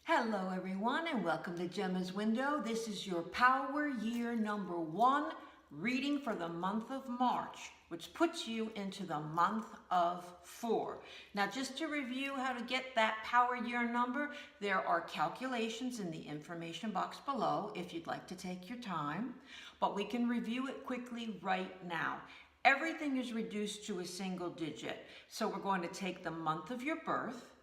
Hello everyone and welcome to Gemma's Window. This is your Power Year number 1 reading for the month of March, which puts you into the month of 4. Now just to review how to get that Power Year number, there are calculations in the information box below if you'd like to take your time, but we can review it quickly right now. Everything is reduced to a single digit, so we're going to take the month of your birth,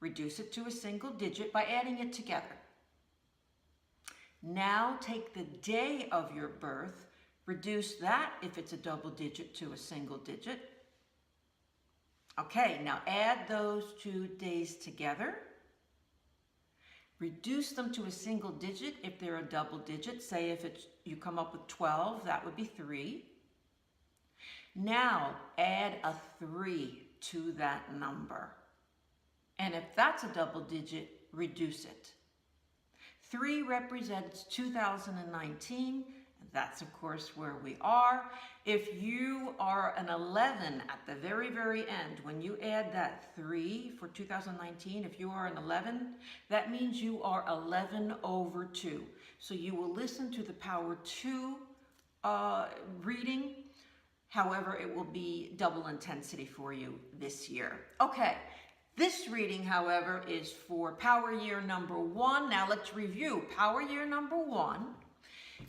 reduce it to a single digit by adding it together. Now take the day of your birth, reduce that if it's a double digit to a single digit. Okay, now add those 2 days together. Reduce them to a single digit if they're a double digit. Say if you come up with 12, that would be 3. Now add a 3 to that number. And if that's a double digit, reduce it. 3 represents 2019. That's of course where we are. If you are an 11 at the very, very end, when you add that 3 for 2019, if you are an 11, that means you are 11 over 2. So you will listen to the Power 2 reading. However, it will be double intensity for you this year. Okay. This reading, however, is for Power Year number 1. Now let's review. Power Year number 1.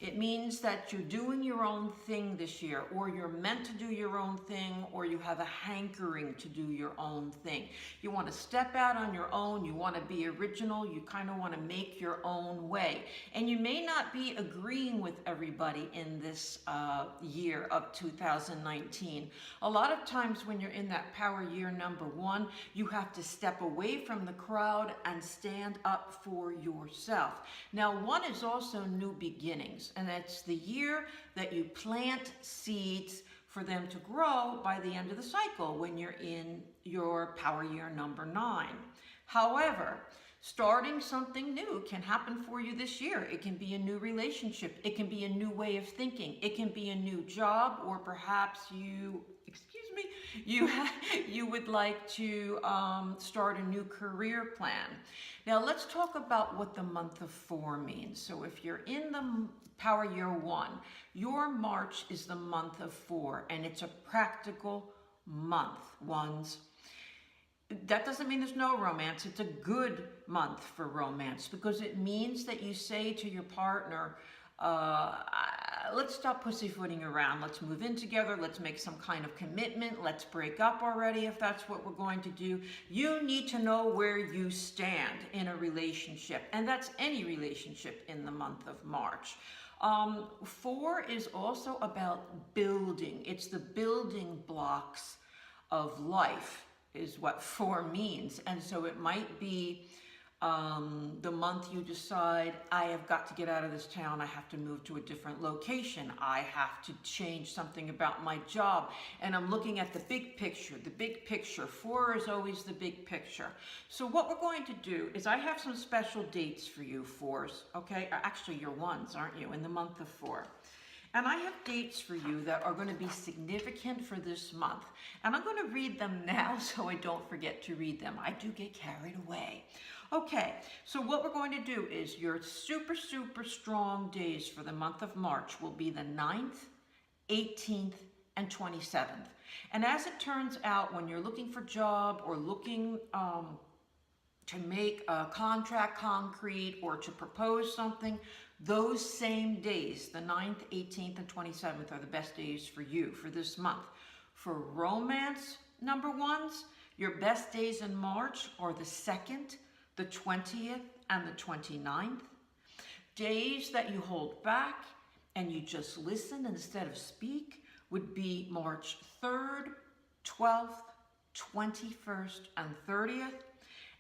It means that you're doing your own thing this year, or you're meant to do your own thing, or you have a hankering to do your own thing. You want to step out on your own. You want to be original. You kind of want to make your own way. And you may not be agreeing with everybody in this year of 2019. A lot of times when you're in that Power Year number 1, you have to step away from the crowd and stand up for yourself. Now, 1 is also new beginnings. And that's the year that you plant seeds for them to grow by the end of the cycle when you're in your Power Year number 9. However, starting something new can happen for you this year. It can be a new relationship. It can be a new way of thinking. It can be a new job, or perhaps you would like to start a new career plan. Now let's talk about what the month of 4 means. So if you're in the Power Year 1, your March is the month of 4, and it's a practical month. That doesn't mean there's no romance. It's a good month for romance, because it means that you say to your partner, let's stop pussyfooting around. Let's move in together. Let's make some kind of commitment. Let's break up already if that's what we're going to do. You need to know where you stand in a relationship, and that's any relationship in the month of March. 4 is also about building. It's the building blocks of life is what 4 means. And so it might be the month you decide, I have got to get out of this town. I have to move to a different location. I have to change something about my job. And I'm looking at the big picture. The big picture. 4 is always the big picture. So what we're going to do is I have some special dates for you 4s. Okay, actually you're 1s, aren't you, in the month of 4. And I have dates for you that are going to be significant for this month. And I'm going to read them now so I don't forget to read them. I do get carried away. Okay, so what we're going to do is your super, super strong days for the month of March will be the 9th, 18th, and 27th. And as it turns out, when you're looking for a job or looking to make a contract concrete or to propose something, those same days, the 9th, 18th, and 27th, are the best days for you for this month. For romance number 1s, your best days in March are the 2nd, the 20th, and the 29th. Days that you hold back and you just listen instead of speak would be March 3rd, 12th, 21st, and 30th.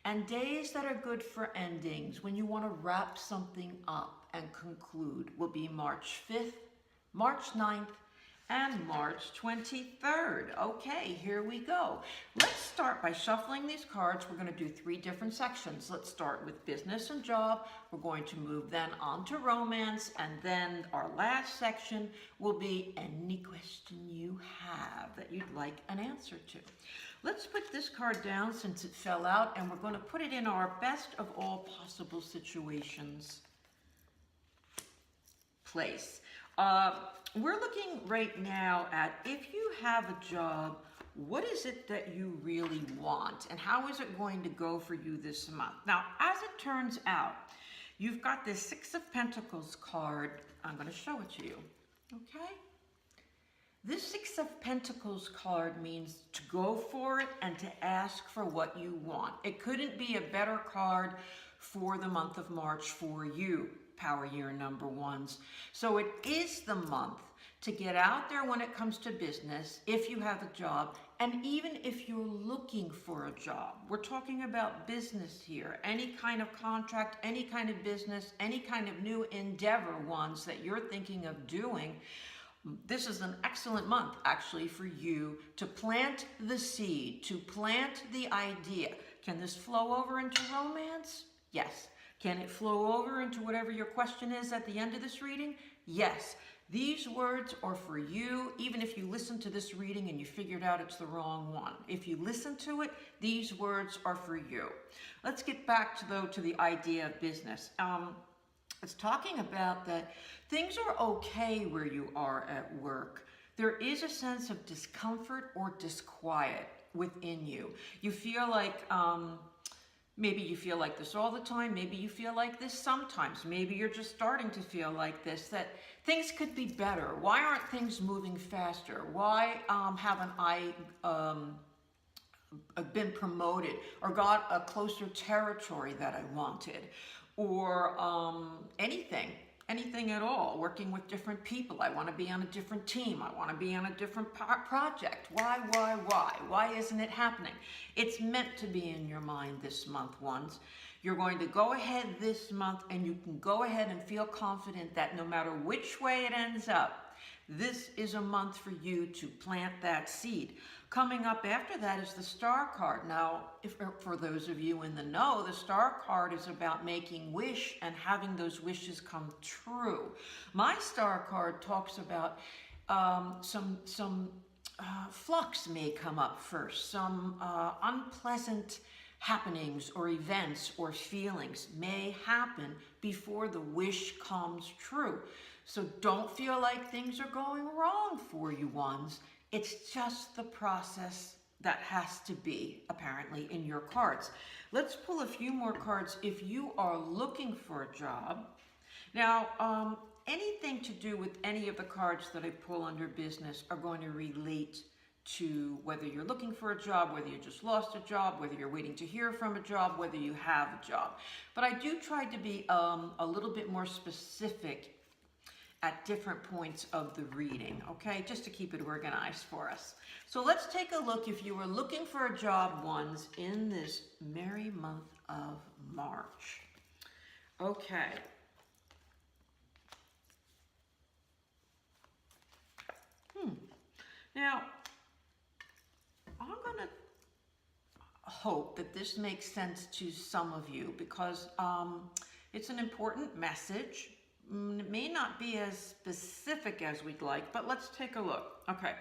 And days that are good for endings, when you want to wrap something up and conclude, will be March 5th, March 9th, and March 23rd. Okay, here we go. Let's start by shuffling these cards. We're going to do 3 different sections. Let's start with business and job. We're going to move then on to romance, and then our last section will be any question you have that you'd like an answer to. Let's put this card down since it fell out, and we're going to put it in our best of all possible situations place. We're looking right now at, if you have a job, what is it that you really want, and how is it going to go for you this month? Now, as it turns out, you've got this 6 of Pentacles card. I'm going to show it to you, okay? This 6 of Pentacles card means to go for it and to ask for what you want. It couldn't be a better card for the month of March for you, Power Year number 1s. So it is the month to get out there when it comes to business, if you have a job, and even if you're looking for a job. We're talking about business here. Any kind of contract, any kind of business, any kind of new endeavor ones that you're thinking of doing. This is an excellent month, actually, for you to plant the seed, to plant the idea. Can this flow over into romance? Yes. Can it flow over into whatever your question is at the end of this reading? Yes. These words are for you, even if you listen to this reading and you figured out it's the wrong one. If you listen to it, these words are for you. Let's get back to the idea of business. It's talking about that things are okay where you are at work. There is a sense of discomfort or disquiet within you. You feel like, maybe you feel like this all the time. Maybe you feel like this sometimes. Maybe you're just starting to feel like this, that things could be better. Why aren't things moving faster? Why haven't I been promoted or got a closer territory that I wanted? Or anything at all, working with different people. I want to be on a different team. I want to be on a different project. Why? Why isn't it happening? It's meant to be in your mind this month, ones. You're going to go ahead this month and you can go ahead and feel confident that no matter which way it ends up, this is a month for you to plant that seed. Coming up after that is the Star card. Now, for those of you in the know, the Star card is about making wish and having those wishes come true. My Star card talks about some flux may come up first. Some unpleasant happenings or events or feelings may happen before the wish comes true. So don't feel like things are going wrong for you, ones. It's just the process that has to be, apparently, in your cards. Let's pull a few more cards if you are looking for a job. Now, anything to do with any of the cards that I pull under business are going to relate to whether you're looking for a job, whether you just lost a job, whether you're waiting to hear from a job, whether you have a job. But I do try to be a little bit more specific at different points of the reading, okay? Just to keep it organized for us. So let's take a look if you were looking for a job, ones, in this merry month of March. Okay. Now, I'm going to hope that this makes sense to some of you because it's an important message. It may not be as specific as we'd like, but let's take a look. Okay.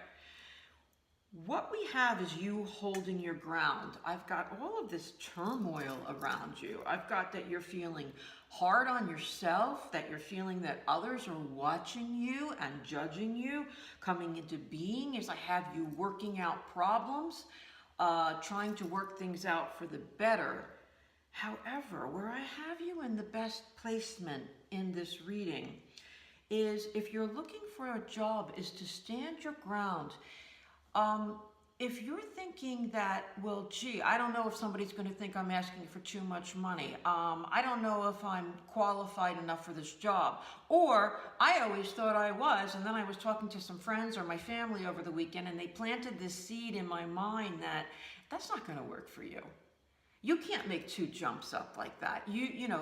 What we have is you holding your ground. I've got all of this turmoil around you. I've got that you're feeling hard on yourself, that you're feeling that others are watching you and judging you. Coming into being is I have you working out problems, trying to work things out for the better. However, where I have you in the best placement in this reading is if you're looking for a job is to stand your ground. If you're thinking that, well, gee, I don't know if somebody's going to think I'm asking for too much money. I don't know if I'm qualified enough for this job. Or I always thought I was, and then I was talking to some friends or my family over the weekend, and they planted this seed in my mind that that's not going to work for you. You can't make two jumps up like that.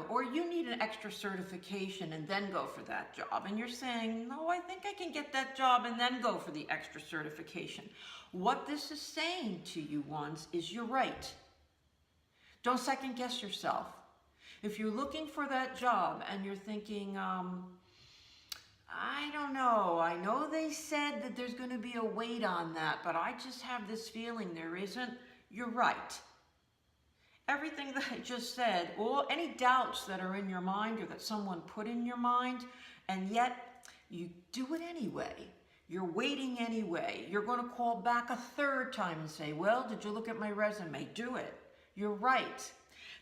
Or you need an extra certification and then go for that job. And you're saying, no, I think I can get that job and then go for the extra certification. What this is saying to you ones is you're right. Don't second guess yourself. If you're looking for that job and you're thinking, I don't know. I know they said that there's going to be a weight on that, but I just have this feeling there isn't. You're right. Everything that I just said, or any doubts that are in your mind or that someone put in your mind, and yet you do it anyway. You're waiting anyway. You're going to call back a third time and say, well, did you look at my resume? Do it. You're right.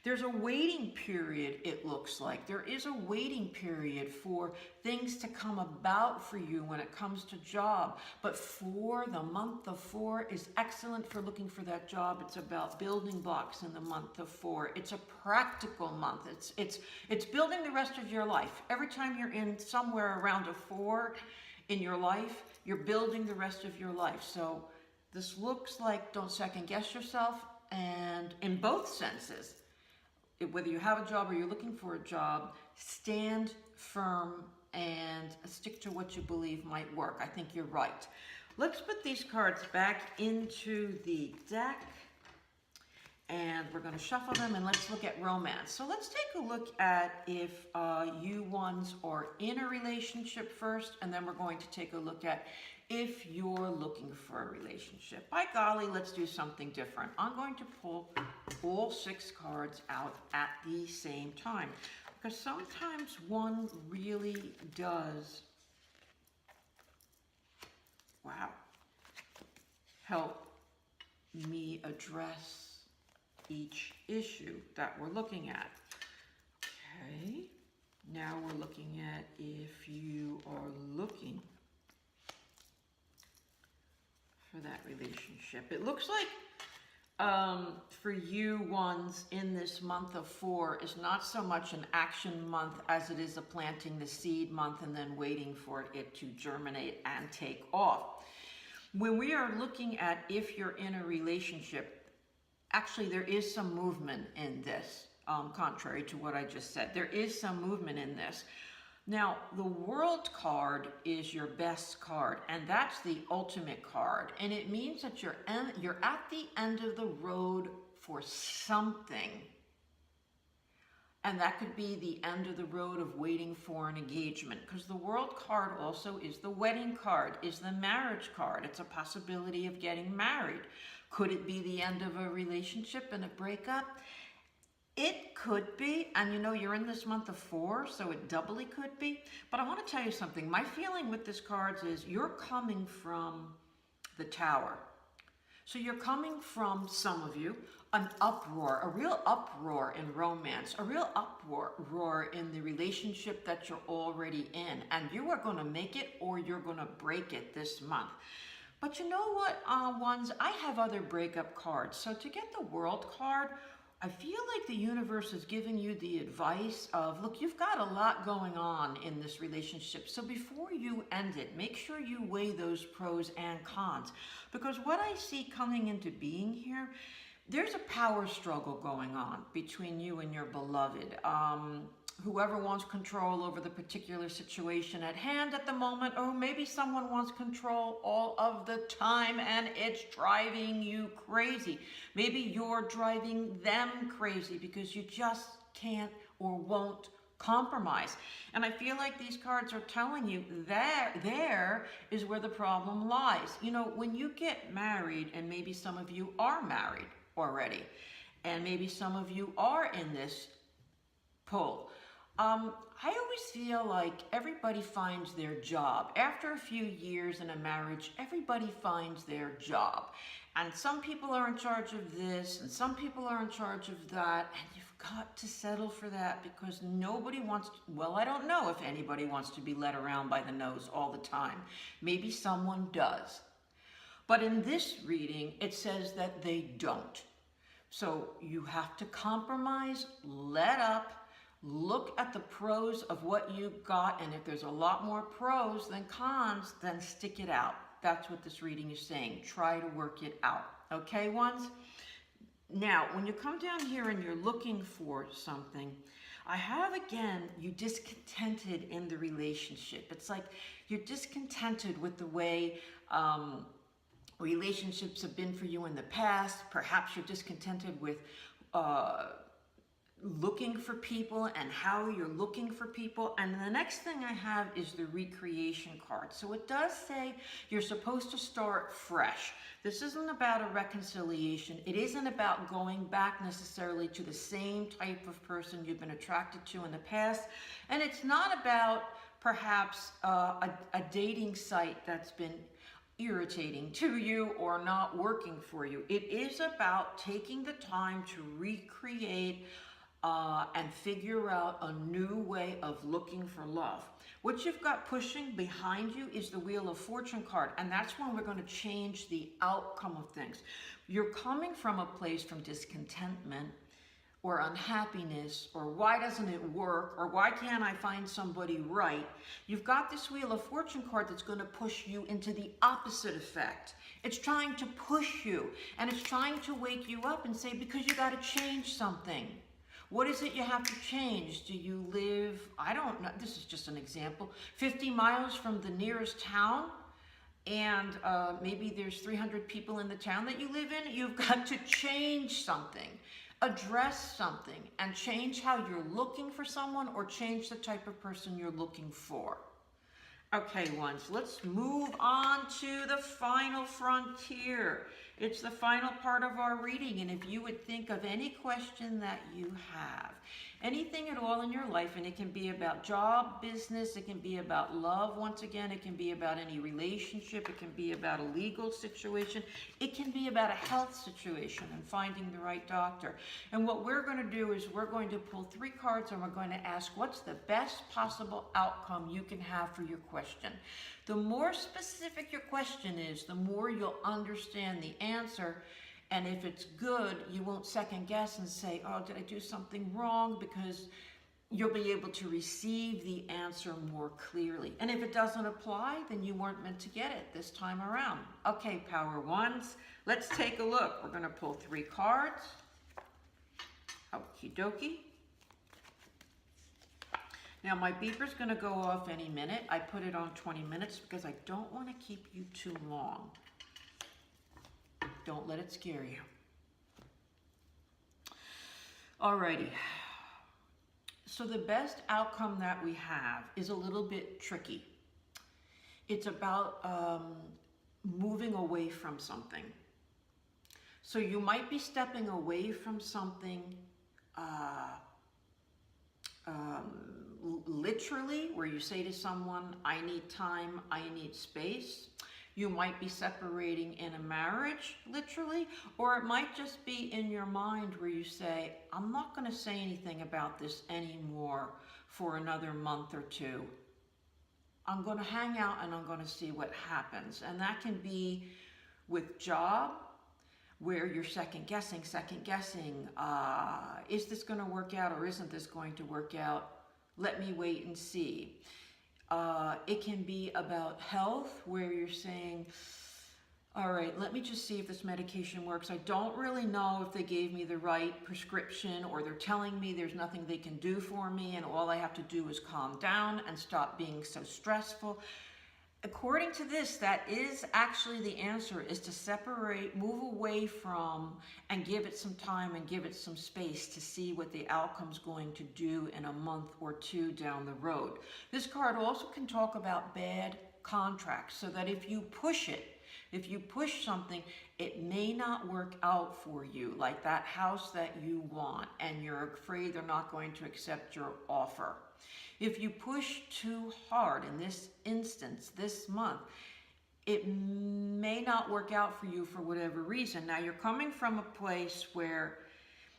There's a waiting period, it looks like. There is a waiting period for things to come about for you when it comes to job. But the month of 4 is excellent for looking for that job. It's about building blocks in the month of 4. It's a practical month. It's building the rest of your life. Every time you're in somewhere around a 4 in your life, you're building the rest of your life. So this looks like don't second guess yourself, and in both senses. Whether you have a job or you're looking for a job, stand firm and stick to what you believe might work. I think you're right. Let's put these cards back into the deck and we're going to shuffle them and let's look at romance. So let's take a look at if you ones are in a relationship first, and then we're going to take a look at if you're looking for a relationship. By golly, let's do something different. I'm going to pull all 6 cards out at the same time, because sometimes one really does, help me address each issue that we're looking at. Okay, now we're looking at if you are looking for that relationship. It looks like for you ones in this month of 4 is not so much an action month as it is a planting the seed month and then waiting for it to germinate and take off. When we are looking at if you're in a relationship, actually there is some movement in this, contrary to what I just said. There is some movement in this. Now, the World card is your best card, and that's the ultimate card. And it means that you're at the end of the road for something. And that could be the end of the road of waiting for an engagement, because the World card also is the wedding card, is the marriage card. It's a possibility of getting married. Could it be the end of a relationship and a breakup? It could be, and you're in this month of 4, so it doubly could be. But I want to tell you something. My feeling with this cards is you're coming from the Tower. So you're coming from, some of you, an uproar, a real uproar in romance, a real uproar in the relationship that you're already in. And you are going to make it or you're going to break it this month. But you know what, ones? I have other breakup cards. So to get the World card, I feel like the universe is giving you the advice of, look, you've got a lot going on in this relationship. So before you end it, make sure you weigh those pros and cons. Because what I see coming into being here, there's a power struggle going on between you and your beloved. Whoever wants control over the particular situation at hand at the moment, or maybe someone wants control all of the time and it's driving you crazy. Maybe you're driving them crazy because you just can't or won't compromise. And I feel like these cards are telling you that there is where the problem lies. When you get married, and maybe some of you are married already, and maybe some of you are in this pull, I always feel like everybody finds their job. After a few years in a marriage, everybody finds their job. And some people are in charge of this, and some people are in charge of that, and you've got to settle for that, because nobody wants to, well, I don't know if anybody wants to be led around by the nose all the time. Maybe someone does. But in this reading, it says that they don't. So you have to compromise, let up, look at the pros of what you got, and if there's a lot more pros than cons, then stick it out. That's what this reading is saying. Try to work it out. Okay, ones? Now, when you come down here and you're looking for something, I have again, you discontented in the relationship. It's like you're discontented with the way relationships have been for you in the past. Perhaps you're discontented with uh, looking for people and how you're looking for people. And the next thing I have is the recreation card. So it does say you're supposed to start fresh. This isn't about a reconciliation. It isn't about going back necessarily to the same type of person you've been attracted to in the past. And it's not about perhaps a dating site that's been irritating to you or not working for you. It is about taking the time to recreate and figure out a new way of looking for love. What you've got pushing behind you is the Wheel of Fortune card, and that's when we're going to change the outcome of things. You're coming from a place from discontentment or unhappiness, or why doesn't it work, or why can't I find somebody right? You've got this Wheel of Fortune card that's going to push you into the opposite effect. It's trying to push you, and it's trying to wake you up and say, because you got to change something. What is it you have to change? Do you live, I don't know, this is just an example, 50 miles from the nearest town, and maybe there's 300 people in the town that you live in? You've got to change something, address something, and change how you're looking for someone, or change the type of person you're looking for. Okay, ones, let's move on to the final frontier. It's the final part of our reading, and if you would think of any question that you have, anything at all in your life, and it can be about job, business, it can be about love, once again, it can be about any relationship, it can be about a legal situation, it can be about a health situation and finding the right doctor. And what we're going to do is we're going to pull 3 cards and we're going to ask, what's the best possible outcome you can have for your question? The more specific your question is, the more you'll understand the answer. And if it's good, you won't second guess and say, oh, did I do something wrong? Because you'll be able to receive the answer more clearly. And if it doesn't apply, then you weren't meant to get it this time around. Okay, Power Ones, let's take a look. We're going to pull 3 cards. Okie dokie. Now my beeper's going to go off any minute. I put it on 20 minutes because I don't want to keep you too long. Don't let it scare you. Alrighty. So the best outcome that we have is a little bit tricky. It's about moving away from something. So you might be stepping away from something literally, where you say to someone, I need time, I need space. You might be separating in a marriage, literally, or it might just be in your mind where you say, I'm not going to say anything about this anymore for another month or 2. I'm going to hang out and I'm going to see what happens. And that can be with job, where you're second guessing, is this going to work out or isn't this going to work out? Let me wait and see. It can be about health, where you're saying, all right, let me just see if this medication works. I don't really know if they gave me the right prescription, or they're telling me there's nothing they can do for me and all I have to do is calm down and stop being so stressful. According to this, that is actually the answer, is to separate, move away from, and give it some time and give it some space to see what the outcome's going to do in a month or 2 down the road. This card also can talk about bad contracts, so that if you push it, if you push something, it may not work out for you, like that house that you want and you're afraid they're not going to accept your offer. If you push too hard in this instance, this month, it may not work out for you for whatever reason. Now, you're coming from a place where,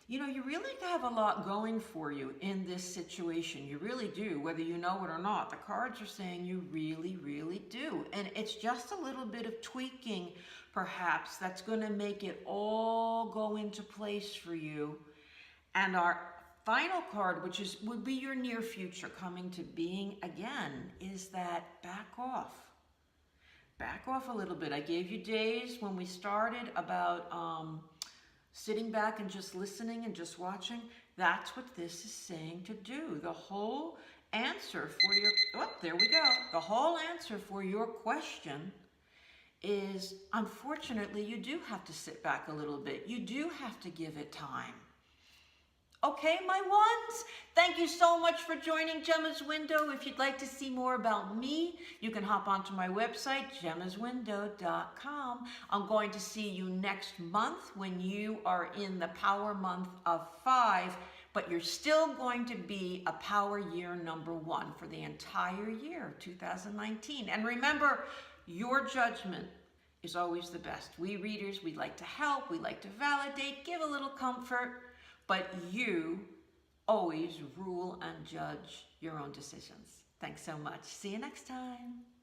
you know, you really have a lot going for you in this situation. You really do, whether you know it or not. The cards are saying you really, really do. And it's just a little bit of tweaking, perhaps, that's going to make it all go into place for you. And our final card, which would be your near future coming to being again, is that back off. Back off a little bit. I gave you days when we started about sitting back and just listening and just watching, that's what this is saying to do. The whole answer for your, oh, there we go. The whole answer for your question is, unfortunately, you do have to sit back a little bit. You do have to give it time. Okay, my ones, thank you so much for joining Gemma's Window. If you'd like to see more about me, you can hop onto my website, gemmaswindow.com. I'm going to see you next month when you are in the power month of 5, but you're still going to be a power year number 1 for the entire year, 2019. And remember, your judgment is always the best. We readers, we like to help, we like to validate, give a little comfort, but you always rule and judge your own decisions. Thanks so much. See you next time.